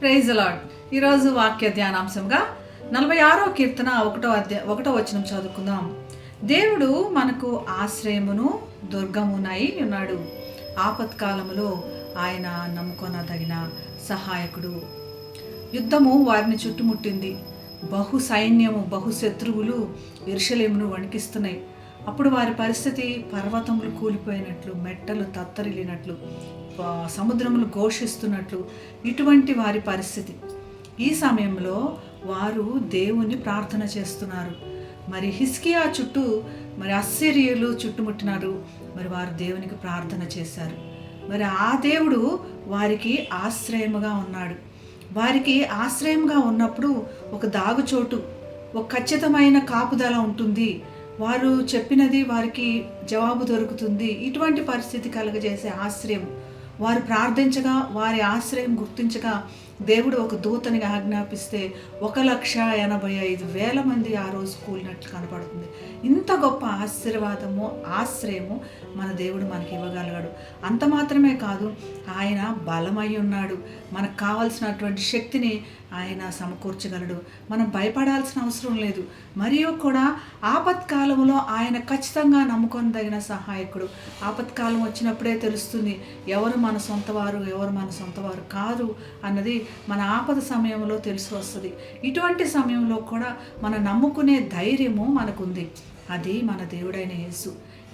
Praise the lord. ఈరోజు వాక్య ధ్యానాంశంగా 46వ కీర్తన 1వ వచనం చదువుకుందాం. దేవుడు మనకు ఆశ్రయమును దుర్గమునై ఉన్నాడు. ఆపత్కాలములో ఆయన నమ్ముకొనదగిన సహాయకుడు. యుద్ధము వారిని చుట్టుముట్టింది. బహు శత్రువులు యెరూషలేమును వణికిస్తున్నాయి. అప్పుడు వారి పరిస్థితి పర్వతములు కూలిపోయినట్లు, మెట్టలు తత్తరిల్లినట్లు, సముద్రములు ఘోషిస్తున్నట్లు ఇటువంటి వారి పరిస్థితి. ఈ సమయంలో వారు దేవుని ప్రార్థన చేస్తున్నారు. మరి హిజ్కియా చుట్టూ అస్సిరియలు చుట్టుముట్టినారు. మరి వారు దేవునికి ప్రార్థన చేశారు. మరి ఆ దేవుడు వారికి ఆశ్రయముగా ఉన్నాడు. వారికి ఆశ్రయంగా ఉన్నప్పుడు ఒక దాగుచోటు, ఒక ఖచ్చితమైన కాపుదల ఉంటుంది. వారు చెప్పినది వారికి జవాబు దొరుకుతుంది. ఇటువంటి పరిస్థితి కలుగజేసే ఆశ్రయం, వారు ప్రార్థించగా వారి ఆశ్రయం గుర్తించగా దేవుడు ఒక దూతని ఆజ్ఞాపిస్తే 1,85,000 మంది ఆ రోజు కూలినట్లు కనపడుతుంది. ఇంత గొప్ప ఆశీర్వాదము, ఆశ్రయము మన దేవుడు మనకి ఇవ్వగలిగాడు. అంత మాత్రమే కాదు, ఆయన బలమై ఉన్నాడు. మనకు కావాల్సినటువంటి శక్తిని ఆయన సమకూర్చగలడు. మనం భయపడాల్సిన అవసరం లేదు. మరియు కూడా ఆపత్కాలంలో ఆయన ఖచ్చితంగా నమ్ముకొనదగిన సహాయకుడు. ఆపత్కాలం వచ్చినప్పుడే తెలుస్తుంది ఎవరు మన సొంతవారు, ఎవరు మన సొంతవారు కాదు అన్నది మన ఆపద సమయంలో తెలిసి వస్తుంది. ఇటువంటి సమయంలో కూడా మనం నమ్ముకునే ధైర్యము మనకుంది. అది మన దేవుడైన యేసు.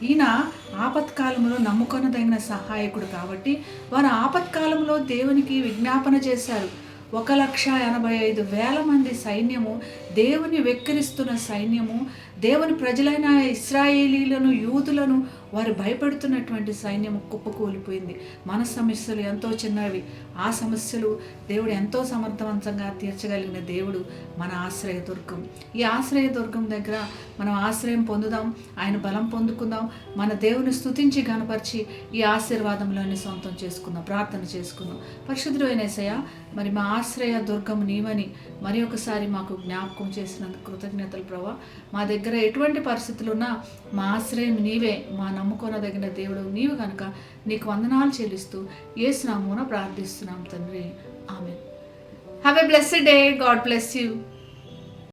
ఈయన ఆపత్కాలంలో నమ్ముకొనదగిన సహాయకుడు కాబట్టి వారు ఆపత్కాలంలో దేవునికి విజ్ఞాపన చేశారు. 1,85,000 మంది సైన్యము, దేవుని వెక్కిరిస్తున్న సైన్యము, దేవుని ప్రజలైన ఇశ్రాయేలీలను, యూదులను వారు భయపడుతున్నటువంటి సైన్యము కుప్పకూలిపోయింది. మన సమస్యలు ఎంతో చిన్నవి. ఆ సమస్యలు దేవుడు ఎంతో సమర్థవంతంగా తీర్చగలిగిన దేవుడు మన ఆశ్రయదుర్గం. ఈ ఆశ్రయదుర్గం దగ్గర మనం ఆశ్రయం పొందుదాం, ఆయన బలం పొందుకుందాం, మన దేవుని స్తుతించి గణపరిచి ఈ ఆశీర్వాదంలోని సొంతం చేసుకుందాం. ప్రార్థన చేసుకుందాం. పరిశుద్ధుడైన యేసయ్య, మరి మా ఆశ్రయ దుర్గం నీవని మరి ఒకసారి మాకు జ్ఞాపకం చేసినందుకు కృతజ్ఞతలు ప్రభా. మా దగ్గర ఎటువంటి పరిస్థితులు ఉన్నా మా ఆశ్రయం నీవే, మా నమ్ముకొనదగిన దేవుడు నీవు కనుక నీకు వందనాలు చెల్లిస్తూ యేసు నామమున ప్రార్థిస్తున్నాం తండ్రి. ఆమేన్. Have a blessed day. God bless you.